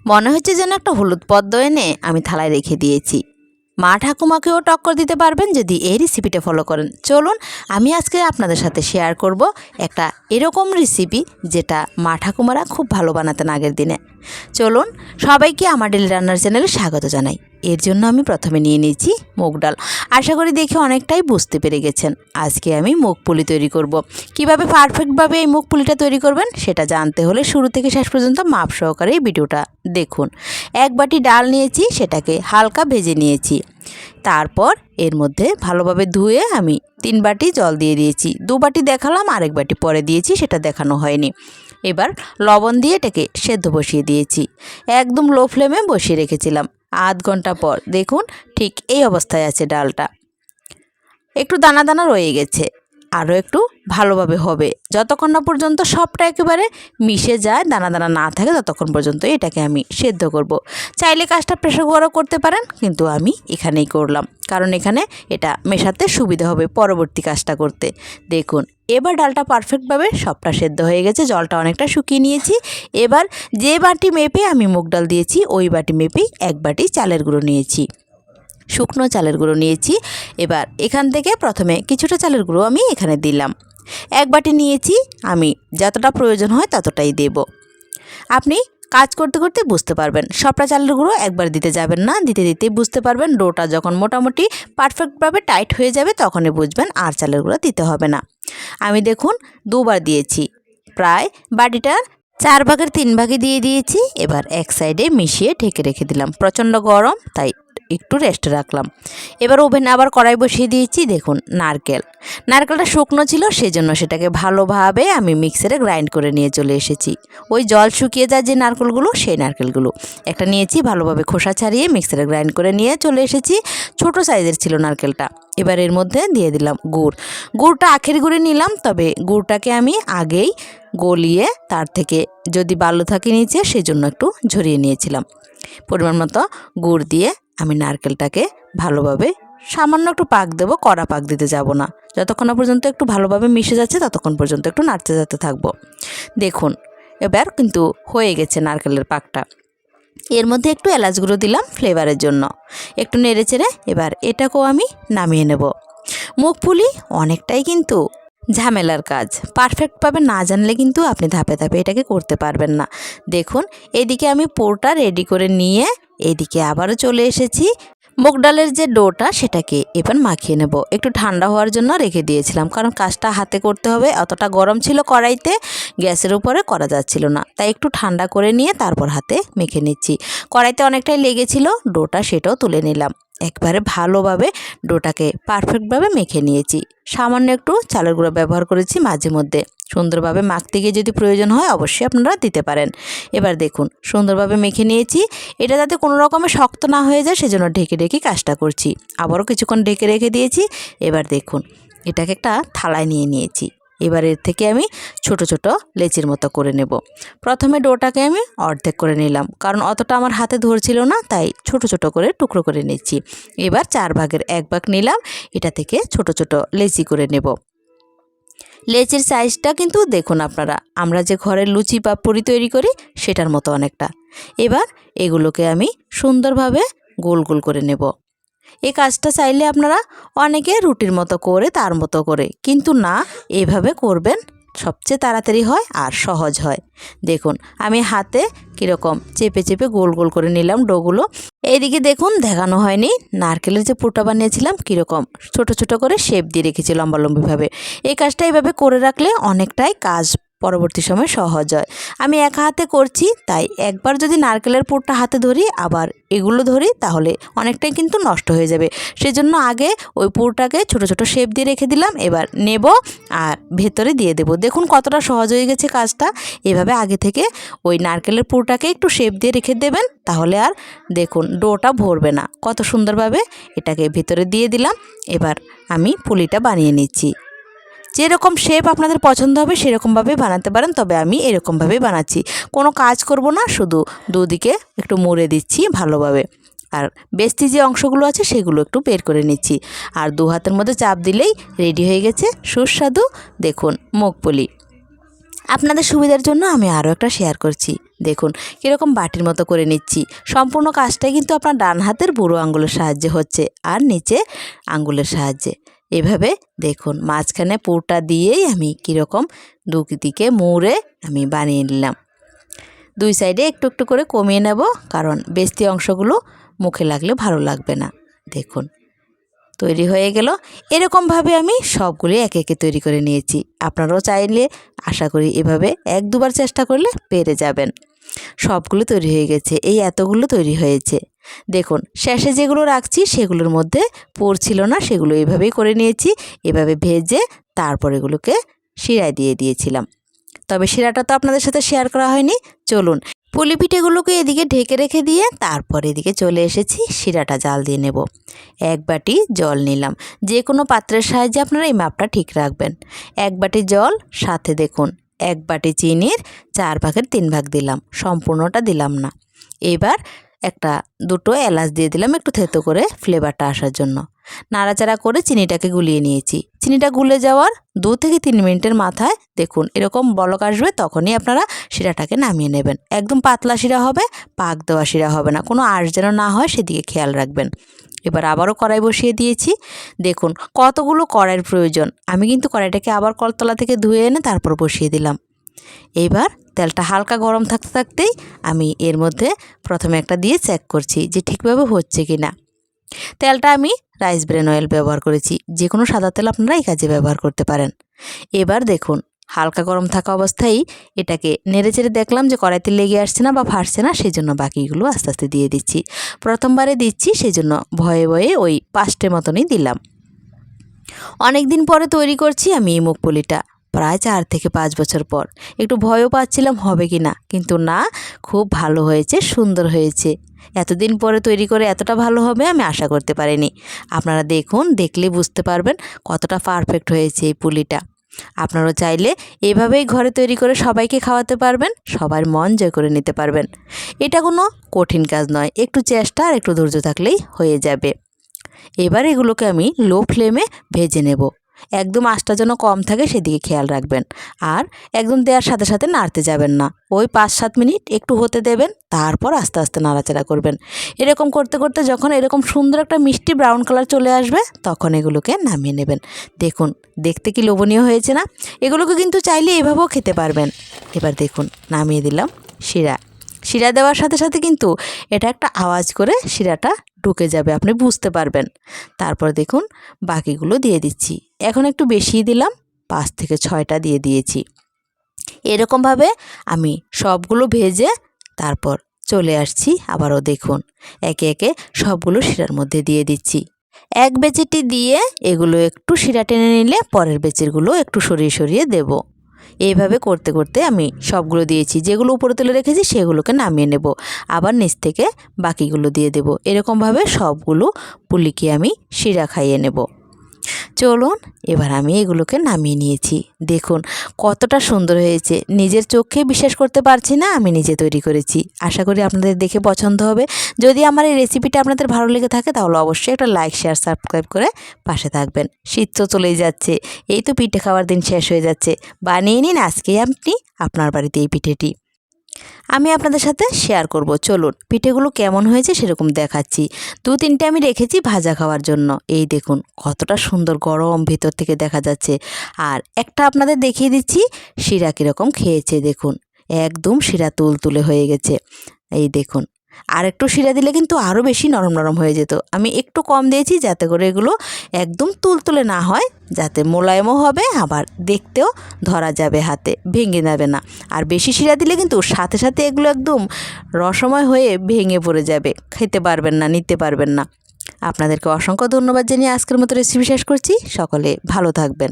মনে হচ্ছে যেন একটা হলুদ পদ্ম এনে আমি থালায় রেখে দিয়েছি। মা ঠাকুমাকেও টক্কর দিতে পারবেন যদি এই রেসিপিটা ফলো করেন। চলুন আমি আজকে আপনাদের সাথে শেয়ার করব একটা এরকম রেসিপি যেটা মা ঠাকুমারা খুব ভালো বানাতেন আগের দিনে। চলুন সবাইকে আমার ডেলি রান্নার চ্যানেলে স্বাগত জানাই। এর জন্য আমি প্রথমে নিয়ে নিয়েছি মুগ ডাল। আশা করি দেখে অনেকটাই বুঝতে পেরে গেছেন আজকে আমি মুগ পুলি তৈরি করব। কিভাবে পারফেক্টভাবে এই মুগ পুলিটা তৈরি করবেন সেটা জানতে হলে শুরু থেকে শেষ পর্যন্ত মাপ সহকারে এই ভিডিওটা দেখুন। এক বাটি ডাল নিয়েছি, সেটাকে হালকা ভেজে নিয়েছি। তারপর এর মধ্যে ভালোভাবে ধুয়ে আমি 3 বাটি জল দিয়ে দিয়েছি। 2 বাটি দেখালাম, আরেক বাটি পরে দিয়েছি, সেটা দেখানো হয়নি। এবার লবণ দিয়ে এটাকে সেদ্ধ বসিয়ে দিয়েছি। একদম লো ফ্লেমে বসিয়ে রেখেছিলাম। আধ ঘন্টা পর দেখুন ঠিক এই অবস্থায় আছে ডালটা। একটু দানা দানা রয়ে গেছে, আরও একটু ভালোভাবে হবে। যতক্ষণ না পর্যন্ত সবটা একেবারে মিশে যায়, দানা দানা না থাকে, ততক্ষণ পর্যন্ত এটাকে আমি সেদ্ধ করব। চাইলে কাজটা প্রেসার কুকারও করতে পারেন, কিন্তু আমি এখানেই করলাম কারণ এখানে এটা মেশাতে সুবিধা হবে পরবর্তী কাজটা করতে। দেখুন এবার ডালটা পারফেক্টভাবে সবটা সেদ্ধ হয়ে গেছে, জলটা অনেকটা শুকিয়ে নিয়েছি। এবার যে বাটি মেপে আমি মুগ ডাল দিয়েছি ওই বাটি মেপেই 1 বাটি চালের গুঁড়ো নিয়েছি, শুকনো চালের গুঁড়ো নিয়েছি। এবার এখান থেকে প্রথমে কিছুটা চালের গুঁড়ো আমি এখানে দিলাম। 1 বাটি নিয়েছি, আমি যতটা প্রয়োজন হয় ততটাই দেব। আপনি কাজ করতে করতে বুঝতে পারবেন, সবটা চালের গুঁড়ো একবার দিতে যাবেন না, দিতে দিতেই বুঝতে পারবেন। ডোটা যখন মোটামুটি পারফেক্টভাবে টাইট হয়ে যাবে তখনই বুঝবেন আর চালের গুঁড়ো দিতে হবে না। আমি দেখুন 2 বার দিয়েছি, প্রায় বাটিটার 4 ভাগের 3 ভাগে দিয়ে দিয়েছি। এবার এক সাইডে মিশিয়ে ঢেকে রেখে দিলাম। প্রচণ্ড গরম তাই একটু রেস্টে রাখলাম। এবার ওভেনে আবার কড়াই বসিয়ে দিয়েছি। দেখুন নারকেলটা শুকনো ছিল, সেজন্য সেটাকে ভালোভাবে আমি মিক্সারে গ্রাইন্ড করে নিয়ে চলে এসেছি। ওই জল শুকিয়ে যায় যে নারকেলগুলো, সেই নারকেলগুলো একটা নিয়েছি, ভালোভাবে খোসা ছাড়িয়ে মিক্সারে গ্রাইন্ড করে নিয়ে চলে এসেছি। ছোট সাইজের ছিল নারকেলটা। এবার এর মধ্যে দিয়ে দিলাম গুড়টা আখের গুড়ে নিলাম, তবে গুড়টাকে আমি আগেই গলিয়ে তার থেকে যদি বালু থাকে নিচে সেজন্য একটু ঝরিয়ে নিয়েছিলাম। পরিমাণ মতো গুড় দিয়ে আমি নারকেলটাকে ভালোভাবে সামান্য একটু পাক দেবো, কড়া পাক দিতে যাব না। যতক্ষণ না পর্যন্ত একটু ভালোভাবে মিশে যাচ্ছে ততক্ষণ পর্যন্ত একটু নাড়তে যেতে থাকবো। দেখুন এবার কিন্তু হয়ে গেছে নারকেলের পাকটা। এর মধ্যে একটু এলাচ গুঁড়ো দিলাম ফ্লেভারের জন্য। একটু নেড়ে চেড়ে এবার এটাকেও আমি নামিয়ে নেব। মুগ পুলি অনেকটাই কিন্তু ঝামেলার কাজ, পারফেক্টভাবে না জানলে কিন্তু আপনি ধাপে ধাপে এটাকে করতে পারবেন না। দেখুন এদিকে আমি পুরটা রেডি করে নিয়ে এদিকে আবারও চলে এসেছি। মুগ ডালের যে ডোটা সেটাকে এবার মাখিয়ে নেব। একটু ঠান্ডা হওয়ার জন্য রেখে দিয়েছিলাম, কারণ কাজটা হাতে করতে হবে। অতটা গরম ছিল কড়াইতে, গ্যাসের উপরে করা যাচ্ছিল না, তাই একটু ঠান্ডা করে নিয়ে তারপর হাতে মেখে নিচ্ছি। কড়াইতে অনেকটাই লেগেছিল ডোটা, সেটাও তুলে নিলাম। একবারে ভালোভাবে ডোটাকে পারফেক্টভাবে মেখে নিয়েছি। সামান্য একটু চালের গুঁড়ো ব্যবহার করেছি মাঝে মধ্যে। সুন্দরভাবে মাখতে গিয়ে যদি প্রয়োজন হয় অবশ্যই আপনারা দিতে পারেন। এবার দেখুন সুন্দরভাবে মেখে নিয়েছি। এটা যাতে কোনো রকমে শক্ত না হয়ে যায় সেজন্য ঢেকে ঢেকে কাজটা করছি। আবারও কিছুক্ষণ ঢেকে রেখে দিয়েছি। এবার দেখুন এটাকে একটা থালায় নিয়ে নিয়েছি। এবার এর থেকে আমি ছোট ছোট লেচির মতো করে নেব। প্রথমে ডোটাকে আমি অর্ধেক করে নিলাম, কারণ অতটা আমার হাতে ধরছিল না, তাই ছোট ছোট করে টুকরো করে নিচ্ছি। এবার 4 ভাগের 1 ভাগ নিলাম, এটা থেকে ছোট ছোট লেচি করে নেব। লেচির সাইজটা কিন্তু দেখুন আপনারা, আমরা যে ঘরের লুচি বা পুরি তৈরি করি সেটার মতো অনেকটা। এবার এগুলোকে আমি সুন্দরভাবে গোল গোল করে নেব। এই কাজটা চাইলে আপনারা অনেকে রুটির মতো করে তার মতো করে, কিন্তু না, এভাবে করবেন, সবচেয়ে তাড়াতাড়ি হয় আর সহজ হয়। দেখুন আমি হাতে কীরকম চেপে চেপে গোল গোল করে নিলাম ডোগুলো। এইদিকে দেখুন দেখানো হয়নি, নারকেলের যে পুরটা বানিয়েছিলাম কীরকম ছোট ছোট করে শেপ দিয়ে রেখেছি লম্বালম্বিভাবে। এই কাজটা এইভাবে করে রাখলে অনেকটাই কাজ পরবর্তী সময় সহজ হয়। আমি একা হাতে করছি, তাই একবার যদি নারকেলের পুরটা হাতে ধরি আবার এগুলো ধরি তাহলে অনেকটাই কিন্তু নষ্ট হয়ে যাবে। সেজন্য আগে ওই পুরটাকে ছোট ছোট শেপ দিয়ে রেখে দিলাম। এবার নেব আর ভেতরে দিয়ে দেব। দেখুন কতটা সহজ হয়ে গেছে কাজটা। এভাবে আগে থেকে ওই নারকেলের পুরটাকে একটু শেপ দিয়ে রেখে দেবেন, তাহলে আর দেখুন ডোটা ভরবে না। কত সুন্দরভাবে এটাকে ভেতরে দিয়ে দিলাম। এবার আমি পুলিটা বানিয়ে নিচ্ছি। যেরকম শেপ আপনাদের পছন্দ হবে সেরকমভাবে বানাতে পারেন, তবে আমি এরকমভাবেই বানাচ্ছি। কোনো কাজ করব না, শুধু দুদিকে একটু মুড়ে দিচ্ছি ভালোভাবে, আর বেস্তি যে অংশগুলো আছে সেগুলো একটু বের করে নিচ্ছি। আর 2 হাতের মধ্যে চাপ দিলেই রেডি হয়ে গেছে সুস্বাদু দেখুন মুগ পুলি। আপনাদের সুবিধার জন্য আমি আরও একটা শেয়ার করছি। দেখুন কীরকম বাটির মতো করে নিচ্ছি। সম্পূর্ণ কাজটাই কিন্তু আপনার ডান হাতের বুড়ো আঙ্গুলের সাহায্যে হচ্ছে আর নিচে আঙ্গুলের সাহায্যে। এভাবে দেখুন মাঝখানে পুরটা দিয়েই আমি কীরকম দুদিকে মুড়ে আমি বানিয়ে নিলাম। দুই সাইডে একটু একটু করে কমিয়ে নেব, কারণ বেস্তি অংশগুলো মুখে লাগলে ভালো লাগবে না। দেখুন তৈরি হয়ে গেল। এরকমভাবে আমি সবগুলি একে একে তৈরি করে নিয়েছি। আপনারাও চাইলে আশা করি এভাবে এক দুবার চেষ্টা করলে পেরে যাবেন। সবগুলো তৈরি হয়ে গেছে, এই এতগুলো তৈরি হয়েছে। দেখুন শেষে যেগুলো রাখছি সেগুলোর মধ্যে পুর ছিল না, সেগুলো এভাবেই করে নিয়েছি। এভাবে ভেজে তারপর এগুলোকে শিরায় দিয়ে দিয়েছিলাম। তবে শিরাটা তো আপনাদের সাথে শেয়ার করা হয়নি। চলুন পুলি পিঠেগুলোকে এদিকে ঢেকে রেখে দিয়ে তারপর এদিকে চলে এসেছি শিরাটা জাল দিয়ে নেব। 1 বাটি জল নিলাম। যে কোনো পাত্রের সাহায্যে আপনারা এই মাপটা ঠিক রাখবেন। 1 বাটি জল, সাথে দেখুন 1 বাটি চিনির 4 ভাগের 3 ভাগ দিলাম, সম্পূর্ণটা দিলাম না। এবার দুটো এলাচ দিয়ে দিলাম একটু থেতো করে ফ্লেভারটা আসার জন্য। নাড়াচাড়া করে চিনিটাকে গুলিয়ে নিয়েছি। চিনিটা গুলে যাওয়ার 2 থেকে 3 মিনিটের মাথায় দেখুন এরকম বলক আসবে, তখনই আপনারা শিরাটাকে নামিয়ে নেবেন। একদম পাতলা শিরা হবে, পাক দেওয়া শিরা হবে না। কোনো আঁশ যেন না হয় সেদিকে খেয়াল রাখবেন। এবার আবারও কড়াই বসিয়ে দিয়েছি। দেখুন কতগুলো কড়াইয়ের প্রয়োজন। আমি কিন্তু কড়াইটাকে আবার কলতলা থেকে ধুয়ে এনে তারপর বসিয়ে দিলাম। এইবার তেলটা হালকা গরম থাকতে থাকতেই আমি এর মধ্যে প্রথমে একটা দিয়ে চেক করছি যে ঠিকভাবে হচ্ছে কি না। তেলটা আমি রাইস ব্রেন অয়েল ব্যবহার করেছি। যে কোনো সাদা তেল আপনারা এই কাজে ব্যবহার করতে পারেন। এবার দেখুন হালকা গরম থাকা অবস্থায় এটাকে নেড়েচেড়ে দেখলাম যে কড়াইতে লেগে আসছে না বা ফাটছে না, সেই জন্য বাকিগুলো আস্তে আস্তে দিয়ে দিচ্ছি। প্রথমবারে দিচ্ছি সেই জন্য ভয়ে ভয়ে ওই 5টে মতনই দিলাম। অনেক দিন পরে তৈরি করছি আমি এই মুখপুলিটা, প্রায় 4 থেকে 5 বছর পর। একটু ভয়ও পাচ্ছিলাম হবে কি না, কিন্তু না, খুব ভালো হয়েছে, সুন্দর হয়েছে। এতদিন পরে তৈরি করে এতটা ভালো হবে আমি আশা করতে পারিনি। আপনারা দেখুন, দেখলে বুঝতে পারবেন কতটা পারফেক্ট হয়েছে এই পুলিটা। আপনারাও চাইলে এভাবেই ঘরে তৈরি করে সবাইকে খাওয়াতে পারবেন, সবার মন জয় করে নিতে পারবেন। এটা কোনো কঠিন কাজ নয়, একটু চেষ্টা আর একটু ধৈর্য থাকলেই হয়ে যাবে। এবার এগুলোকে আমি লো ফ্লেমে ভেজে নেব। একদম আঁচটা যেন কম থাকে সেদিকে খেয়াল রাখবেন। আর একদম দেওয়ার সাথে সাথে নাড়তে যাবেন না, ওই 5-7 মিনিট একটু হতে দেবেন, তারপর আস্তে আস্তে নাড়াচাড়া করবেন। এরকম করতে করতে যখন এরকম সুন্দর একটা মিষ্টি ব্রাউন কালার চলে আসবে তখন এগুলোকে নামিয়ে নেবেন। দেখুন দেখতে কি লোভনীয় হয়েছে না? এগুলোকে কিন্তু চাইলে এভাবেও খেতে পারবেন। এবার দেখুন নামিয়ে দিলাম শিরা দেওয়ার সাথে সাথে কিন্তু এটা একটা আওয়াজ করে শিরাটা ঢুকে যাবে, আপনি বুঝতে পারবেন। তারপর দেখুন বাকিগুলো দিয়ে দিচ্ছি। এখন একটু বেশিই দিলাম, 5 থেকে 6টা দিয়ে দিয়েছি। এরকমভাবে আমি সবগুলো ভেজে তারপর চলে আসছি। আবারও দেখুন একে একে সবগুলো শিরার মধ্যে দিয়ে দিচ্ছি। এক বেচিটি দিয়ে এগুলো একটু শিরা টেনে নিলে পরের বেচিরগুলো একটু সরিয়ে সরিয়ে দেব। এইভাবে করতে করতে আমি সবগুলো দিয়েছি। যেগুলো উপরে তুলে রেখেছি সেগুলোকে নামিয়ে নেব, আবার নিচ থেকে বাকিগুলো দিয়ে দেব। এরকমভাবে সবগুলো পুলিকে আমি শিরা খাইয়ে নেব। চলুন এবার আমি এগুলোকে নামিয়ে নিয়েছি। দেখুন কতটা সুন্দর হয়েছে, নিজের চোখে বিশ্বাস করতে পারছি না আমি নিজে তৈরি করেছি। আশা করি আপনাদের দেখে পছন্দ হবে। যদি আমার এই রেসিপিটা আপনাদের ভালো লেগে থাকে তাহলে অবশ্যই একটা লাইক, শেয়ার, সাবস্ক্রাইব করে পাশে থাকবেন। শীত তো চলেই যাচ্ছে, এই তো পিঠে খাওয়ার দিন শেষ হয়ে যাচ্ছে। বানিয়ে নিন আজকেই আপনি আপনার বাড়িতে এই পিঠেটি। আমি আপনাদের সাথে শেয়ার করব। চলুন পিঠেগুলো কেমন হয়েছে সেরকম দেখাচ্ছি। 2-3টে আমি রেখেছি ভাজা খাওয়ার জন্য। এই দেখুন কতটা সুন্দর গরম ভিতর থেকে দেখা যাচ্ছে। আর একটা আপনাদের দেখিয়ে দিচ্ছি শিরা কীরকম খেয়েছে। দেখুন একদম শিরা তুলতুলে হয়ে গেছে। এই দেখুন আর একটু শিরা দিলে কিন্তু আরও বেশি নরম নরম হয়ে যেত। আমি একটু কম দিয়েছি যাতে করে এগুলো একদম তুলতুলে না হয়, যাতে মোলায়েমও হবে, আবার দেখতেও ধরা যাবে, হাতে ভেঙে যাবে না। আর বেশি শিরা দিলে কিন্তু সাথে সাথে এগুলো একদম রসময় হয়ে ভেঙে পড়ে যাবে, খেতে পারবেন না, নিতে পারবেন না। আপনাদেরকে অসংখ্য ধন্যবাদ জানিয়ে আজকের মতো রেসিপি শেষ করছি। সকলে ভালো থাকবেন।